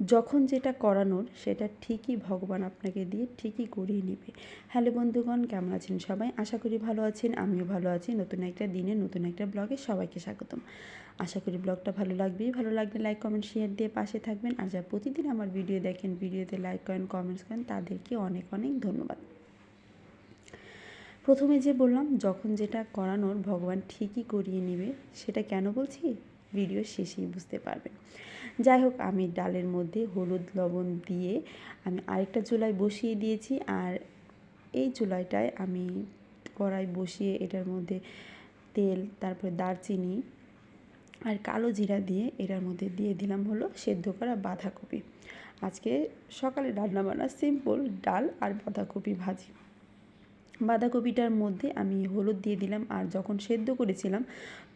যখন যেটা করানোর সেটা ঠিকই ভগবান আপনাকে দিয়ে ঠিকই করিয়ে নেবে। হ্যালো বন্ধুগণ, কেমন আছেন সবাই? আশা করি ভালো আছেন, আমিও ভালো আছি। নতুন একটা দিনে নতুন একটা ব্লগে সবাইকে স্বাগতম। আশা করি ব্লগটা ভালো লাগবেই। ভালো লাগলে লাইক কমেন্ট শেয়ার দিয়ে পাশে থাকবেন। আর যারা প্রতিদিন আমার ভিডিও দেখেন, ভিডিওতে লাইক করেন, কমেন্টস করেন, তাদেরকে অনেক অনেক ধন্যবাদ। প্রথমে যে বললাম যখন যেটা করানোর ভগবান ঠিকই করিয়ে নেবে, সেটা কেন বলছি ভিডিওর শেষেই বুঝতে পারবেন। যাই হোক, আমি ডালের মধ্যে হলুদ লবণ দিয়ে আমি আরেকটা চুলায় বসিয়ে দিয়েছি। আর এই চুলাটায় আমি কড়াই বসিয়ে এটার মধ্যে তেল, তারপরে দারচিনি আর কালো জিরা দিয়ে এটার মধ্যে দিয়ে দিলাম হলো সেদ্ধ করা বাঁধাকপি। আজকে সকালে রান্নাবান্না সিম্পল, ডাল আর বাঁধাকপি ভাজি। বাঁধাকপিটার মধ্যে আমি হলুদ দিয়ে দিলাম, আর যখন সেদ্ধ করেছিলাম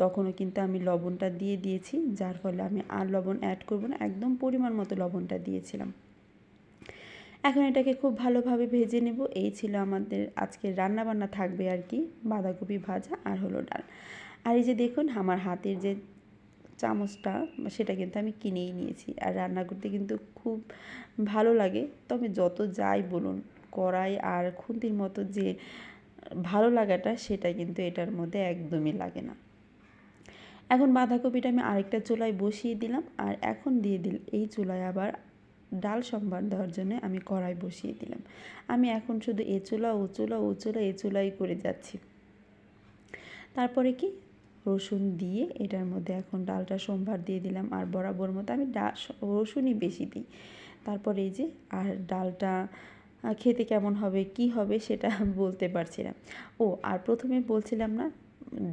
তখনও কিন্তু আমি লবণটা দিয়ে দিয়েছি, যার ফলে আমি আর লবণ অ্যাড করব না, একদম পরিমাণ মতো লবণটা দিয়েছিলাম। এখন এটাকে খুব ভালোভাবে ভেজে নেব। এই ছিল আমাদের আজকের রান্নাবান্না, থাকবে আর কি বাঁধাকপি ভাজা আর হলো ডাল। আর এই যে দেখুন আমার হাতের যে চামচটা, সেটা কিন্তু আমি কিনেই নিয়েছি। আর রান্না করতে কিন্তু খুব ভালো লাগে, তবে যত যাই বলুন কড়াই আর খুন্তির মতো যে ভালো লাগাটা, সেটা কিন্তু এটার মধ্যে একদমই লাগে না। এখন বাঁধাকপিটা আমি আরেকটা চুলায় বসিয়ে দিলাম, আর এখন দিয়ে এই চুলায় আবার ডাল সম্বার দেওয়ার জন্য আমি কড়াই বসিয়ে দিলাম। আমি এখন শুধু এ চুলা ও চুলা ও চুলা এ চুলাই করে যাচ্ছি। তারপরে কি রসুন দিয়ে এটার মধ্যে এখন ডালটা সম্ভার দিয়ে দিলাম, আর বরাবর মতো আমি রসুনই বেশি দিই। তারপরে এই যে আর ডালটা খেতে কেমন হবে কি হবে সেটা বলতে পারছি না। ও আর প্রথমে বলছিলাম না,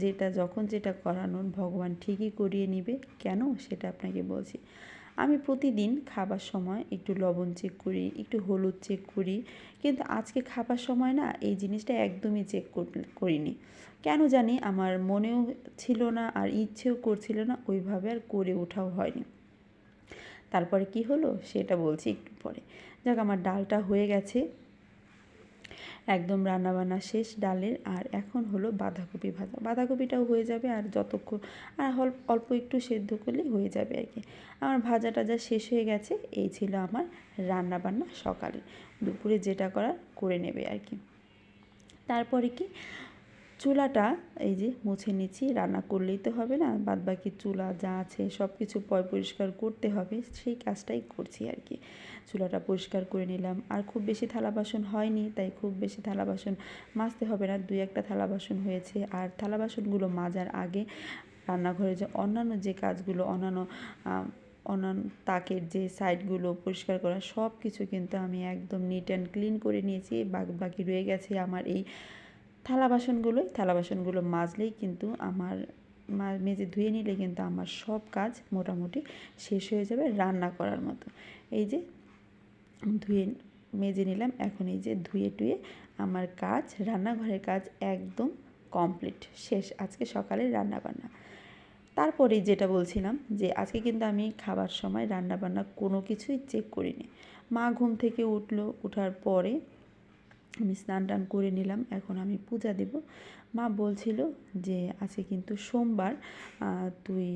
যেটা যখন যেটা করানোর ভগবান ঠিকই করিয়ে নেবে, কেন সেটা আপনাকে বলছি। আমি প্রতিদিন খাবার সময় একটু লবণ চেক করি, একটু হলুদ চেক করি, কিন্তু আজকে খাবার সময় না এই জিনিসটা একদমই চেক করিনি। কেন জানি আমার মনেও ছিল না, আর ইচ্ছেও করছিল না, ওইভাবে আর করে ওঠাও হয়নি। তারপরে কি হলো সেটা বলছি একটু পরে। যাক, আমার ডালটা হয়ে গেছে, একদম রান্নাবান্না শেষ ডালের। আর এখন হলো বাঁধাকপি ভাজা। বাঁধাকপিটাও হয়ে যাবে, আর যতক্ষণ আর অল্প একটু সেদ্ধ করলেই হয়ে যাবে আর কি। আমার ভাজা টাজা শেষ হয়ে গেছে। এই ছিল আমার রান্নাবান্না সকালে। দুপুরে যেটা করার করে নেবে আর কি। তারপরে কি চুলাটা এই যে মুছে নিচ্ছি, রান্না করলেই তো হবে না, বাদবাকি চুলা যা আছে সব কিছু পরিষ্কার করতে হবে, সেই কাজটাই করছি আর কি। চুলাটা পরিষ্কার করে নিলাম। আর খুব বেশি থালা বাসন হয়নি, তাই খুব বেশি থালা বাসন মাজতে হবে না, 2-1টা থালা বাসন হয়েছে। আর থালা বাসনগুলো মাজার আগে রান্নাঘরে যে অন্যান্য যে কাজগুলো, অন্যান্য তাকের যে সাইডগুলো পরিষ্কার করা, সব কিছু কিন্তু আমি একদম নিট অ্যান্ড ক্লিন করে নিয়েছি। বাকি রয়ে গেছে আমার এই থালা বাসনগুলো মাজলেই কিন্তু আমার মেজে ধুয়ে নিলে কিন্তু আমার সব কাজ মোটামুটি শেষ হয়ে যাবে রান্না করার মতো। এই যে ধুয়ে মেজে নিলাম, এখন এই যে ধুয়ে টুয়ে আমার কাজ, রান্নাঘরের কাজ একদম কমপ্লিট শেষ আজকে সকালের রান্নাবান্না। তারপরে যেটা বলছিলাম যে আজকে কিন্তু আমি খাবার সময় রান্নাবান্না কোনো কিছুই চেক করিনি। মা ঘুম থেকে ওঠার পরে আমি স্নান টান করে নিলাম, এখন আমি পূজা দেব। মা বলছিল যে আজকে কিন্তু সোমবার, তুই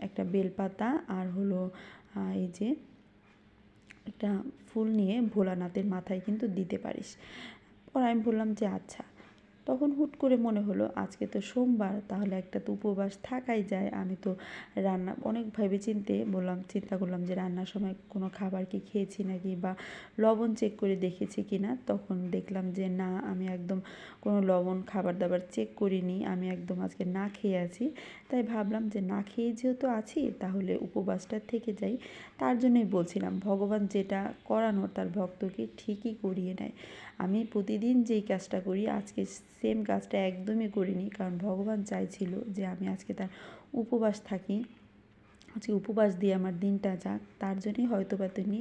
একটা বেলপাতা আর হলো এই যে একটা ফুল নিয়ে ভোলানাথের মাথায় কিন্তু দিতে পারিস। পরে আমি বললাম যে আচ্ছা। তখন হুট করে মনে হলো আজকে তো সোমবার, তাহলে একটা তো উপবাস থাকাই যায়। আমি তো রান্না অনেক চিন্তা করলাম যে রান্নার সময় কোনো খাবার কি খেয়েছি নাকি, বা লবণ চেক করে দেখেছি কি না। তখন দেখলাম যে না, আমি একদম কোনো লবণ খাবার দাবার চেক করিনি, আমি একদম আজকে না খেয়ে আছি। তাই ভাবলাম যে না খেয়ে যেহেতু আছি, তাহলে উপবাসটা থেকে যাই। তার জন্যই বলছিলাম ভগবান যেটা করানোর তার ভক্তকে ঠিকই করিয়ে নেয়। আমি প্রতিদিন যেই কাজটা করি আজকে সেম কাজটা একদমই করিনি, কারণ ভগবান চাইছিল যে আমি আজকে তার উপবাস থাকি, আজকে উপবাস দিয়ে আমার দিনটা যাক। তার জন্যই হয়তো বা তিনি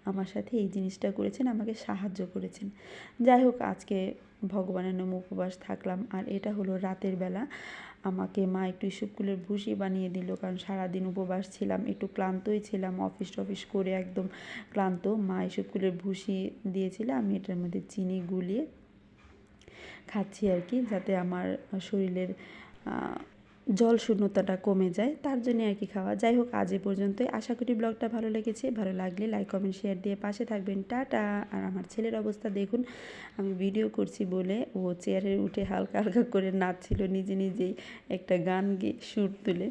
আমার সাথে এই জিনিসটা করেছেন, আমাকে সাহায্য করেছেন। যাই হোক, আজকে ভগবানের নামে উপবাস থাকলাম। আর এটা হলো রাতের বেলা। আমাকে মা একটু ইসবগুলের ভুসি বানিয়ে দিল, কারণ সারাদিন উপবাস ছিলাম, একটু ক্লান্তই ছিলাম, অফিস করে একদম ক্লান্ত। মা ইসবগুলের ভুসি দিয়েছিল, আমি এটার মধ্যে চিনি গুলিয়ে খাচ্ছি আর কি, যাতে আমার শরীরের জল শূন্যতাটা কমে যায়, তার জন্য আর কি খাওয়া। যাই হোক, আজ এ পর্যন্তই। আশা করি ব্লগটা ভালো লেগেছে। ভালো লাগলে লাইক কমেন্ট শেয়ার দিয়ে পাশে থাকবেন। টাটা। আর আমার ছেলের অবস্থা দেখুন, আমি ভিডিও করছি বলে ও চেয়ারে উঠে হালকা হালকা করে নাচছিল নিজে নিজেই, একটা গান গেয়ে সুর তুলে।